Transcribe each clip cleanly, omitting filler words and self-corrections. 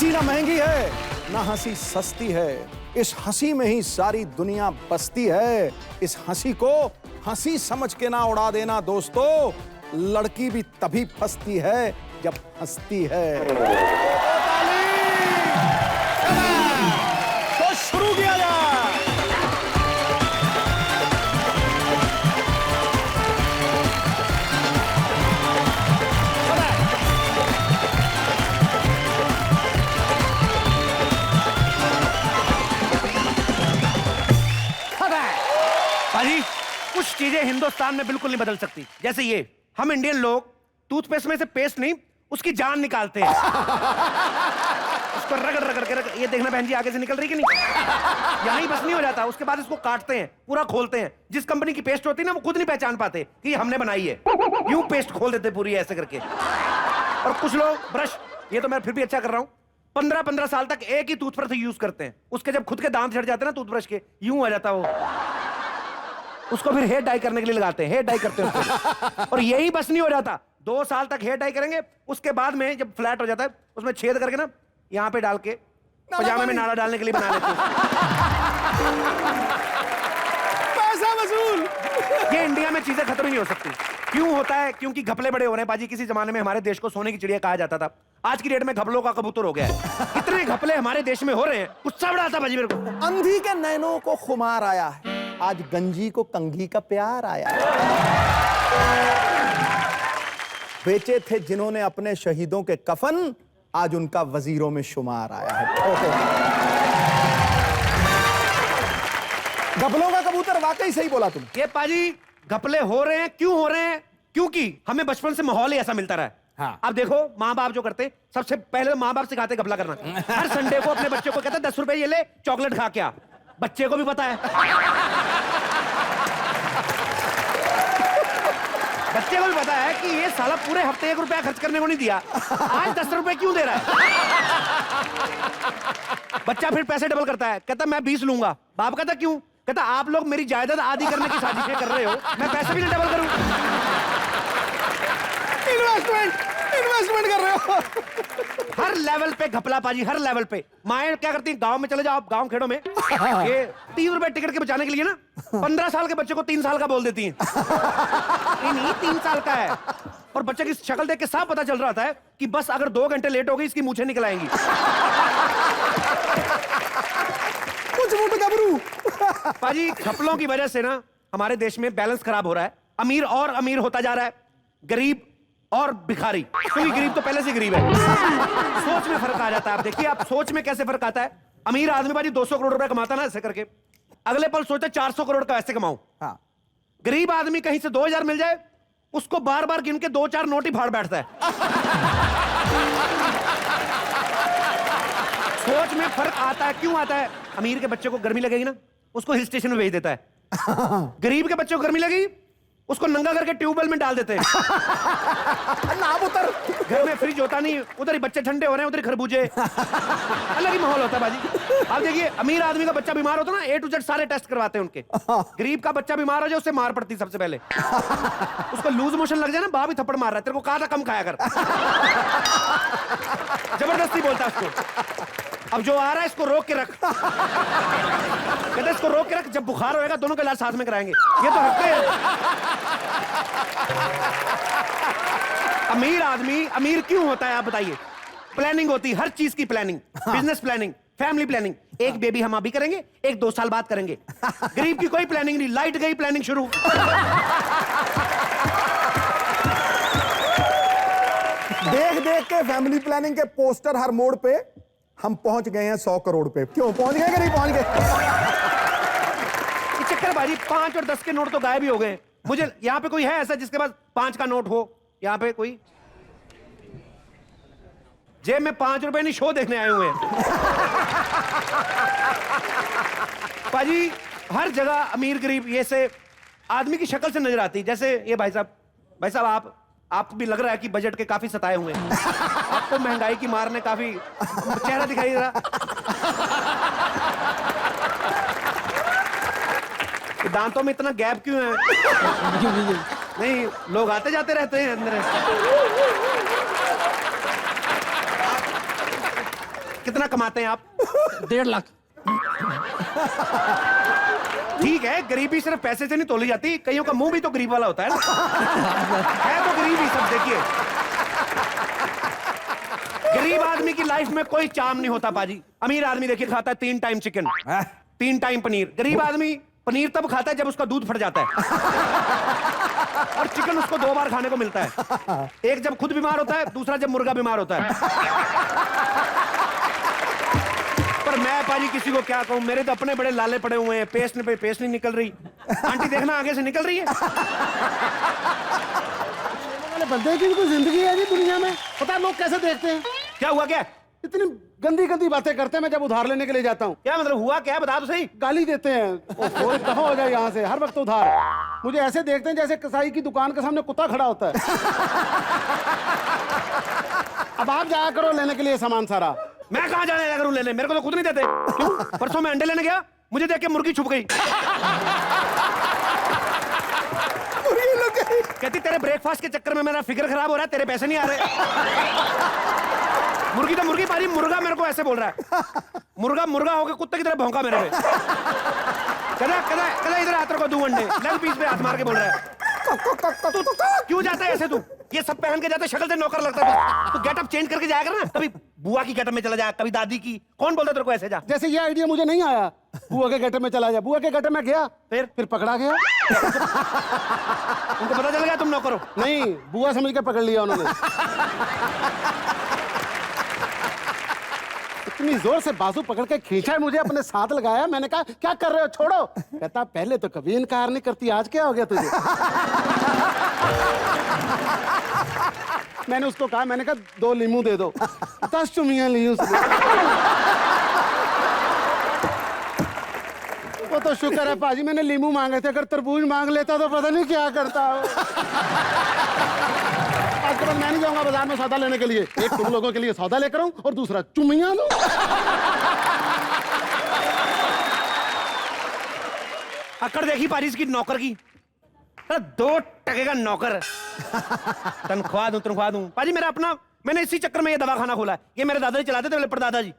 हंसी ना महंगी है, ना हंसी सस्ती है, इस हंसी में ही सारी दुनिया बसती है। इस हंसी को हंसी समझ के ना उड़ा देना दोस्तों, लड़की भी तभी फंसती है जब हंसती है। तो शुरू किया जाए। भाजी कुछ चीजें हिंदुस्तान में बिल्कुल नहीं बदल सकती, जैसे ये हम इंडियन लोग टूथपेस्ट में से पेस्ट नहीं उसकी जान निकालते हैं। उसको रगड़ रगड़ के ये देखना बहन जी आगे से निकल रही कि नहीं, यहीं बस नहीं हो जाता, उसके बाद इसको काटते हैं, पूरा खोलते हैं। जिस कंपनी की पेस्ट होती है ना वो खुद नहीं पहचान पाते कि ये हमने बनाई है, यूं पेस्ट खोल देते पूरी ऐसे करके। और कुछ लोग ब्रश, ये तो मैं फिर भी अच्छा कर रहा हूं, 15-15 साल तक एक ही टूथब्रश यूज करते हैं, उसके जब खुद के दांत झड़ जाते हैं ना टूथब्रश के, यूं आ जाता वो, उसको फिर हेयर डाई करने के लिए लगाते हैं, हेयर डाई करते हैं। और यही बस नहीं हो जाता, 2 साल तक हेयर डाई करेंगे, उसके बाद में जब फ्लैट हो जाता है उसमें छेद करके ना यहां पे डाल के पजामे में नाड़ा डालने के लिए बना लेते हैं। पैसा वसूल। ये इंडिया में चीजें खत्म ही नहीं हो सकती। क्यों होता है? क्योंकि घपले बड़े हो रहे हैं बाजी। किसी जमाने में हमारे देश को सोने की चिड़िया कहा जाता था, आज की डेट में घपलों का कबूतर हो गया है। इतने घपले हमारे देश में हो रहे हैं, गुस्सा बड़ा आता बाजी मेरे को। अंधी के नैनों को खुमार आया है, आज गंजी को कंघी का प्यार आया है। बेचे थे जिन्होंने अपने शहीदों के कफन, आज उनका वजीरों में शुमार आया है। घपलों का कबूतर, वाकई सही बोला तुम। ये पाजी घपले हो रहे हैं, क्यों हो रहे हैं? क्योंकि हमें बचपन से माहौल ही ऐसा मिलता रहा है। हाँ। अब देखो माँ बाप जो करते, सबसे पहले माँ बाप सिखाते घपला करना। हर संडे को अपने बच्चे को कहते 10 रुपए ये ले, चॉकलेट खा के आ। बच्चे को भी पता है, बच्चे को भी पता है कि ये साला पूरे हफ्ते 1 रुपया खर्च करने को नहीं दिया, आज 10 रुपए क्यों दे रहा है? बच्चा फिर पैसे डबल करता है, कहता मैं 20 लूंगा। बाप कहता क्यों? कहता आप लोग मेरी जायदाद आधी करने की साजिशें कर रहे हो, मैं पैसे भी नहीं डबल करूं। इन्वेस्टमेंट कर रहे हो। हर लेवल पे घपला पाजी, हर लेवल पे। माएं क्या करती हैं, गांव में चले जाओ आप, गांव खेड़ों में, ये 3 रुपए टिकट के बचाने के लिए ना 15 साल के बच्चे को 3 साल का बोल देती हैं। ये नहीं 3 साल का है, और बच्चे की शक्ल देख के साफ पता चल रहा था कि बस अगर 2 घंटे लेट हो गई इसकी मूछें निकल आएंगी। कुछ मुठ गबरू। पाजी घपलों की वजह से ना हमारे देश में बैलेंस खराब हो रहा है, अमीर और अमीर होता जा रहा है, गरीब और भिखारी, क्योंकि गरीब तो पहले से गरीब है। सोच में फर्क आ जाता है। आप देखिए, आप सोच में कैसे फर्क आता है। अमीर आदमी बाजी 200 करोड़ रुपए कमाता ना ऐसे करके, अगले पल सोचता 400 करोड़ का ऐसे कमाऊं। हाँ। गरीब आदमी कहीं से 2000 मिल जाए, उसको बार बार गिन के 2-4 नोट ही फाड़ बैठता है। सोच में फर्क आता है। क्यों आता है? अमीर के बच्चे को गर्मी लगेगी ना, उसको हिल स्टेशन में भेज देता है। गरीब के बच्चे को गर्मी लगी, उसको नंगा करके ट्यूबवेल में डाल देते हैं। नाम उतर। घर में फ्रिज होता नहीं, उधर ही बच्चे ठंडे हो रहे हैं, उधर ही खरबूजे। अलग ही माहौल होता है बाजी। आप देखिए, अमीर आदमी का बच्चा बीमार होता ना, A to Z सारे टेस्ट करवाते हैं उनके। गरीब का बच्चा बीमार हो जाए, उससे मार पड़ती सबसे पहले। उसको लूज मोशन लग जाए ना, बाप ही थप्पड़ मार रहा है, तेरे को कहा था कम खाया कर। जबरदस्ती बोलता है उसको, अब जो आ रहा है इसको रोक के रख। कहते इसको रोक के रख, जब बुखार होएगा दोनों का इलाज साथ में कराएंगे। ये तो हक है। अमीर आदमी अमीर क्यों होता है आप बताइए? प्लानिंग होती है, हर चीज की planning, business planning, family planning. एक बेबी हम अभी करेंगे, एक 2 साल बाद करेंगे। गरीब की कोई प्लानिंग नहीं, लाइट गई प्लानिंग शुरू। देख देख के फैमिली प्लानिंग के पोस्टर हर मोड़ पे, हम पहुंच गए हैं 100 करोड़ पे। क्यों पहुंच गए कि नहीं पहुंच गए? चक्कर बाजी 5 और 10 के नोट तो गायब ही हो गए। मुझे यहाँ पे कोई है ऐसा जिसके पास 5 का नोट हो? यहाँ पे कोई? जेब में 5 रुपए नहीं, शो देखने आए हुए हैं। पाजी हर जगह अमीर गरीब ये से आदमी की शक्ल से नजर आती। जैसे ये भाई साहब आप भी लग रहा है कि बजट के काफी सताए हुए हैं। आपको महंगाई की मार ने काफी चेहरा दिखाई दे रहा। दांतों में इतना गैप क्यों है? नहीं, लोग आते जाते रहते हैं अंदर। कितना कमाते हैं आप? 1.5 लाख। ठीक है, गरीबी सिर्फ पैसे से नहीं तोली जाती, कईयों का मुंह भी तो गरीब वाला होता है ना। है तो गरीब ही सब। देखिए, गरीब आदमी की लाइफ में कोई चार्म नहीं होता पाजी। अमीर आदमी देखिए खाता है 3 टाइम चिकन, 3 टाइम पनीर। गरीब आदमी पनीर तब खाता है जब उसका दूध फट जाता है, और चिकन उसको 2 बार खाने को मिलता है। एक जब खुद बीमार होता है, दूसरा जब मुर्गा बीमार होता है। पर मैं पाजी किसी को क्या कहूं, मेरे तो अपने बड़े लाले पड़े हुए हैं, पेस्ट नहीं निकल रही। आंटी देखना आगे से निकल रही है। वाले बंदे की भी कोई जिंदगी है जी दुनिया में। पता है लोग कैसे देखते हैं? क्या हुआ? क्या इतनी गंदी गंदी बातें करते हैं मैं जब उधार लेने के लिए जाता हूँ। क्या मतलब हुआ क्या? बता तो सही। गाली देते हैं, ओहो दफा हो जाए यहाँ से, हर वक्त उधार। मुझे ऐसे देखते हैं जैसे कसाई की दुकान के सामने कुत्ता खड़ा होता है। अब आप जाया करो लेने के लिए सामान सारा। मैं कहाँ जाने लगा करूं लेने? मेरे को तो खुद नहीं देते। क्यों? परसों मैं अंडे लेने गया, मुझे देख के मुर्गी छुप गई। कहती तेरे ब्रेकफास्ट के चक्कर में मेरा फिगर खराब हो रहा है, तेरे पैसे नहीं आ रहे। मुर्गी तो मुर्गी पारी, मुर्गा मेरे को ऐसे बोल रहा है। मुर्गा होके कुत्ते की तरह भौंका मेरे पे। कदा इधर आतर को 2 अंडे लग पीस पे हाथ मार के बोल रहा है। क्यों जाता है ऐसे तू? ये सब पहन के जाता है, शक्ल से नौकर लगता है। तू गेटअप चेंज करके जाया कर ना, कभी बुआ की गेटअप में चला जाए, कभी दादी की। कौन बोलता तेरे को ऐसे जा? जैसे ये आइडिया मुझे नहीं आया, बुआ के गटर में चला जा। बुआ के गटर में गया, फिर पकड़ा गया। उनको पता चल गया तुम नौकर हो? नहीं, बुआ समझ के पकड़ लिया उन्होंने। इतनी जोर से बाजू पकड़ के खींचा, मुझे अपने साथ लगाया। मैंने कहा क्या कर रहे हो, छोड़ो। कहता पहले तो कभी इनकार नहीं करती, आज क्या हो गया तुझे? मैंने उसको कहा, मैंने कहा 2 लीमू दे दो। 10 चुमियां ली उसने। वो तो शुक्र है पाजी मैंने लीमू मांगे थे, अगर तरबूज मांग लेता तो पता नहीं क्या करता। आज के बाद मैं नहीं जाऊंगा बाजार में सौदा लेने के लिए। एक तुम लोगों के लिए सौदा लेकर आऊं और दूसरा चुमियां लो। अकड़ देखी पारिस की नौकर की, 2 टके का नौकर। तनख्वाह दूं पाजी। मेरा अपना, मैंने इसी चक्कर में ये दवाखाना खोला है। ये मेरे दादाजी चलाते थे, परदादा जी।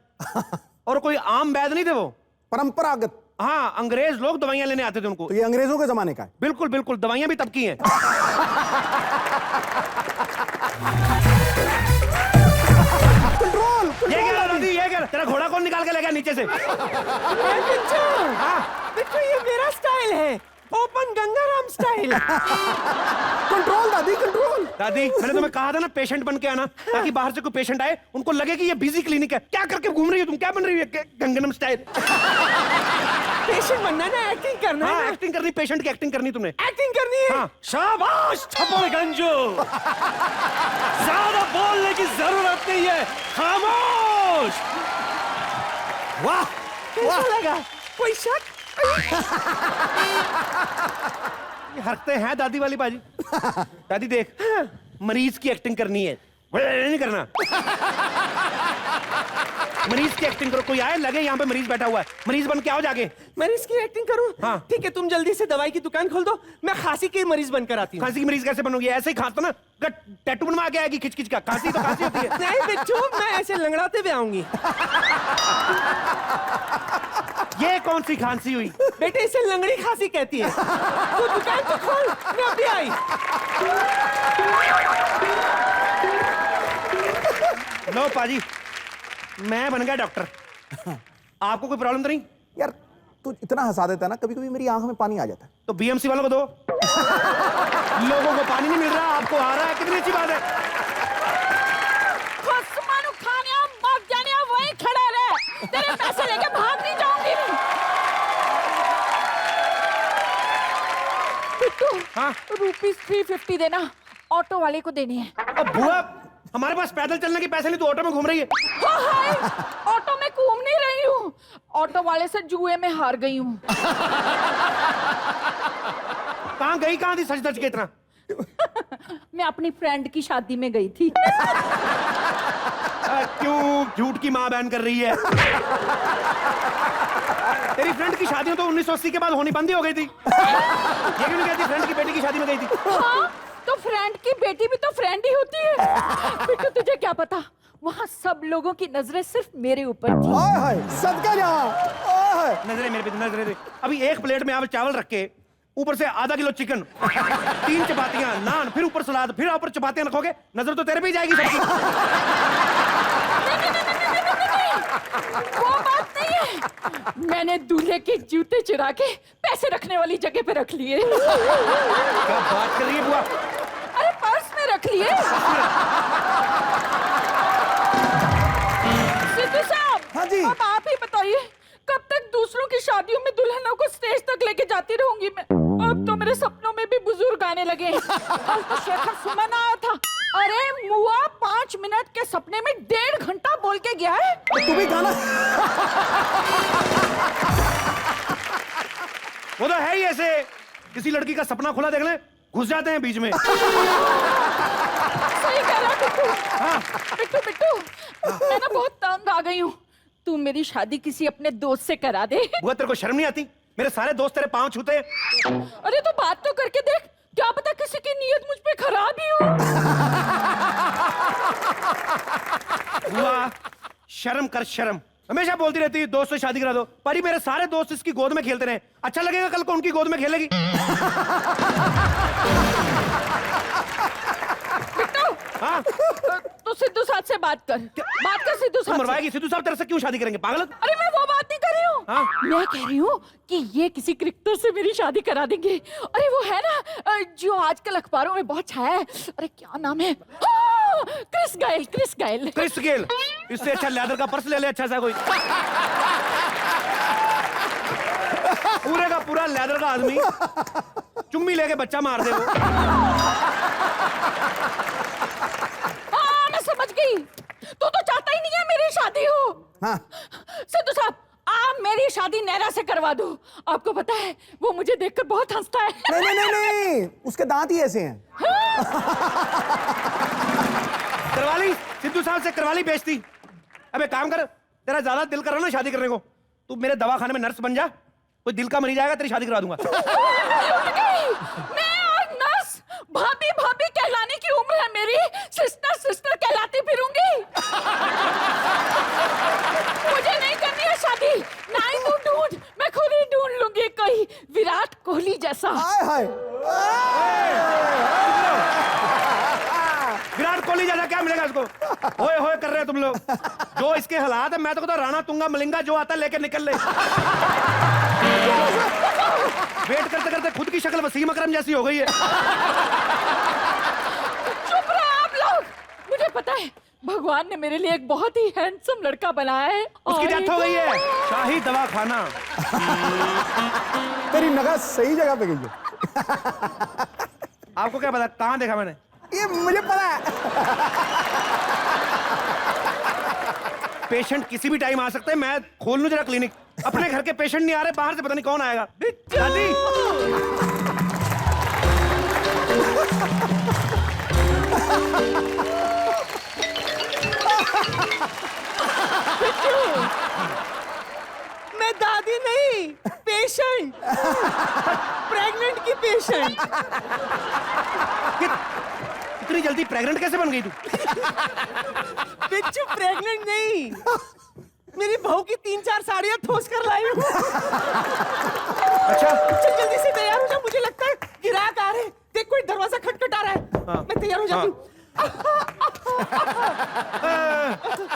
और कोई आम वैद्य नहीं थे वो, परंपरागत। हाँ, अंग्रेज लोग दवाइयां लेने आते थे उनको। तो ये अंग्रेजों के जमाने का है। बिल्कुल बिल्कुल, दवाइयां भी तब की हैं। कंट्रोल। ये क्या दादी, ये क्या? तेरा घोड़ा कौन निकाल के ले गया नीचे से? बिट्टू ये मेरा स्टाइल है, ओपन गंगाराम स्टाइल। कंट्रोल दादी, कंट्रोल। दादी, मैंने तुम्हें कहा था ना पेशेंट बन के आना, ताकि बाहर से कोई पेशेंट आए उनको लगे कि ये बिजी क्लिनिक है। क्या करके घूम रही हो तुम? क्या बन रही है गंगनम स्टाइल? पेशेंट बनना ना, एक्टिंग करना हाँ, है। एक्टिंग करनी, पेशेंट की एक्टिंग करनी तुमने। एक्टिंग करनी है। हाँ। शाबाश छप्पर गंजू। ज्यादा बोलने की जरूरत नहीं है, खामोश। वाह कैसा लगा? कोई शक? ये हरकतें हैं दादी वाली बाजी। दादी देख, मरीज की एक्टिंग करनी है, नहीं करना। मरीज की एक्टिंग करो। कोई आए लगे यहाँ पे मरीज बैठा हुआ है, मरीज बन के आओ जाके। मरीज की एक्टिंग करूं? हाँ। ठीक है, तुम जल्दी से दवाई की दुकान खोल दो, मैं खांसी के मरीज बनकर आती हूँ। खांसी की मरीज कैसे बनोगी? ऐसे ही खाता ना, टैटू बनवा के आएगी खिच खिच का। खांसी तो खांसी होती है। नहीं बिट्टू, मैं ऐसे लंगड़ाते हुए आऊंगी। ये कौन सी खांसी हुई? बेटे इसे लंगड़ी खांसी कहती है। तू दुकान तो खोल, मैं अभी आई। लो पाजी, मैं बन गया डॉक्टर। आपको कोई प्रॉब्लम तो नहीं? यार तू इतना हंसा देता है ना, कभी कभी मेरी आंख में पानी आ जाता है। तो बीएमसी वालों को दो। लोगों को पानी नहीं मिल रहा, आपको आ रहा है। कितनी अच्छी बात है। वहीं खड़ा रहे, तेरे पैसे लेके भाग नहीं जाऊंगी मैं। बिट्टू, हाँ? ₹350 देना, ऑटो वाले को देनी है। अब बुआ, हमारे पास पैदल चलने के पैसे नहीं, तो ऑटो में घूम रही है। हाय, ऑटो में घूम नहीं रही हूँ, ऑटो वाले से जुए में हार गई हूँ। कहाँ गई, कहाँ थी सच धज के इतना? मैं अपनी फ्रेंड की शादी में गई थी। क्यों झूठ की माँ बहन कर रही है? तेरी फ्रेंड की शादी तो 1980 के बाद होनी बंद ही हो गई थी। ये क्यों नहीं कहती फ्रेंड की बेटी की शादी में गई थी? हाँ, तो फ्रेंड की बेटी भी तो फ्रेंड ही होती है। बिट्टू तुझे क्या पता, वहाँ सब लोगों की नजरें सिर्फ मेरे ऊपर थी। हाय हाय सदका जहाँ हाय। नजरे मेरे पे, नजरे दे। अभी एक प्लेट में आप चावल रख के ऊपर से आधा किलो चिकन, 3 चपातियां, नान, फिर ऊपर सलाद, फिर ऊपर चपातियां रखोगे, नजर तो तेरे पे ही जाएगी सबकी। वो बात नहीं है, मैंने दूल्हे के जूते चुरा के पैसे रखने वाली जगह पे रख लिए। क्या बात कर रही है बुआ? अरे पर्स में रख लिए। सिद्धू साहब, हाँ जी। अब आप ही बताइए, कब तक दूसरों की शादियों में दुल्हनों को स्टेज तक लेके जाती रहूंगी मैं? अब तो मेरे सपनों में भी बुजुर्ग आने लगे हैं। कल तो शेखर सुमन आया था, अरे मुआ 5 मिनट के सपने में 1.5 घंटा बोल के गया है। तू भी गाना। वो तो है ही ऐसे, किसी लड़की का सपना खुला देख ले, घुस जाते हैं बीच में। सही कह रहा बिट्टू। हाँ। बिट्टू बिट्टू, मैं ना बहुत तंग आ गई हूँ, तू मेरी शादी किसी अपने दोस्त से करा दे। बुआ तेरे को शर्म नहीं आती? मेरे सारे दोस्त तेरे पांव छूते हैं। अरे तो बात तो करके देख, क्या पता किसी की नीयत मुझ पे खराब ही हो। बुआ शर्म कर, शर्म। हमेशा बोलती रहती है दोस्त से शादी करा दो, पर मेरे सारे दोस्त इसकी गोद में खेलते रहे, अच्छा लगेगा कल को उनकी गोद में खेलेगी? हाँ? तो सिद्धू साहब से बात कर सिद्धू तू साहब से। मरवाएगी? सिद्धू साहब तेरे से क्यों शादी करेंगे, पागल? अरे मैं वो बात नहीं कर रही हूँ। हाँ? मैं कह रही हूँ कि ये किसी क्रिकेटर से मेरी शादी करा देंगे। अरे वो है ना जो आजकल अखबारों में बहुत छाया है, अरे क्या नाम है? हाँ, क्रिस गाइल। Chris Gayle. इससे अच्छा लेदर का पर्स ले ले, अच्छा सा कोई। पूरे का पूरा लेदर का आदमी, चुम्मी लेके बच्चा मार दे वो। हाँ मैं समझ गई, तू तो चाहता ही नहीं है मेरी शादी हो। हाँ। सिद्धू साहब, आप मेरी शादी नैना से करवा दो। आपको पता है वो मुझे देखकर बहुत हंसता है। नहीं, उसके दांत ही ऐसे हैं। करवा ली सिद्धू साहब से, करवा ली बेइज्जती। अब एक काम कर, तेरा ज्यादा दिल कर रहा ना शादी करने को, तू मेरे दवाखाने में नर्स बन जा, कोई दिल का मरीज आएगा तेरी शादी करा दूंगा। मैं और नर्स भाभी भाभी कहलाने की उम्र है मेरी, सिस्टर सिस्टर कहलाती फिरूंगी। मुझे नहीं करनी है शादी, ना ही तू ढूंढ, मैं खुद ही ढूंढ लूंगी कोई विराट कोहली जैसा। हाय हाय। विराट कोहली जैसा क्या मिलेगा इसको? होए होए कर रहे हो तुम लोग। जो इसके हालात है, मैं तो कहता राणा तुंगा मलिंगा जो आता लेके निकल ले। वेट करते करते खुद की शक्ल वसीम अकरम जैसी हो गई है। चुप रहो आप लोग, मुझे पता है भगवान ने मेरे लिए एक बहुत ही हैंडसम लड़का बनाया है। उसकी डेथ हो गई है, शाही दवाखाना। तेरी नगाह सही जगह पे गई है। आपको क्या पता कहाँ देखा मैंने? ये मुझे पता है। पेशेंट किसी भी टाइम आ सकते हैं, मैं खोल लूं जरा क्लिनिक। अपने घर के पेशेंट नहीं आ रहे, बाहर से पता नहीं कौन आएगा। दादी मैं दादी नहीं, पेशेंट। प्रेग्नेंट की पेशेंट। इतनी जल्दी प्रेग्नेंट कैसे बन गई तू? बिच्छू प्रेग्नेंट नहीं, मेरी बहू की 3-4 साड़ियां ठोस कर लाई हूँ। अच्छा चल जल्दी से तैयार हो जा, मुझे लगता है ग्राहक आ रहे हैं। देख कोई दरवाजा खटखटा रहा है। मैं तैयार हो जाती हूँ।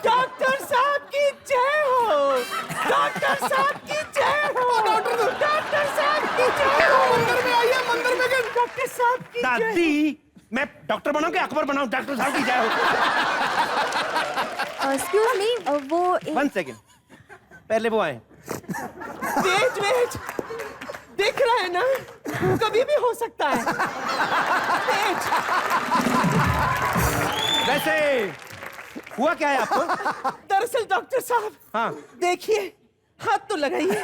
डॉक्टर साहब की जय हो, डॉक्टर साहब की जय हो, डॉक्टर साहब की जय हो। मंदिर में आइए, मंदिर में गए। डॉक्टर साहब की जय हो। दादी, मैं डॉक्टर बनाऊं कि अकबर बनाऊं? डॉक्टर साहब की जय हो। एक्सक्यूज मी, वो 1 सेकेंड, पहले वो आए। वेट, दिख रहा है ना, कभी भी हो सकता है। वेट। वैसे हुआ क्या है आपको? दरअसल डॉक्टर साहब, हाँ देखिए हाथ तो लगाइए।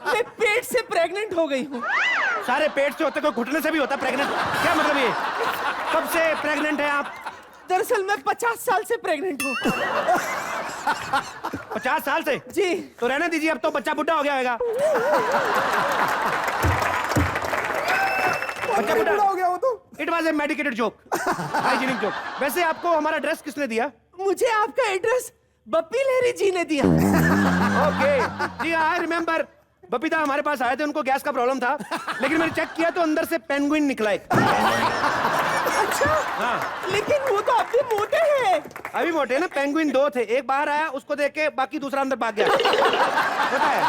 मैं पेट से प्रेग्नेंट हो गई हूँ। सारे पेट से होते, कोई घुटने से भी होता प्रेग्नेंट? क्या मतलब ये? कब से प्रेग्नेंट है आप? दरअसल मैं 50 साल से प्रेग्नेंट हूँ। 50 साल से? जी। तो रहने दीजिए, अब तो बच्चा बुढ़ा हो गया होगा। बच्चा बुढ़ा हो गया वो तो। It was a medicated joke, hygienic joke. वैसे आपको हमारा एड्रेस किसने दिया? मुझे आपका एड्रेस बप्पी लहरी जी ने दिया। Okay ji, I remember. बपीता हमारे पास आए थे, उनको गैस का प्रॉब्लम था, लेकिन मैंने चेक किया तो अंदर से पेंगुइन निकला एक। अच्छा हाँ। लेकिन वो तो अभी मोटे हैं। अभी मोटे ना, पेंगुइन 2 थे, एक बाहर आया, उसको देख के बाकी दूसरा अंदर भाग गया। पता है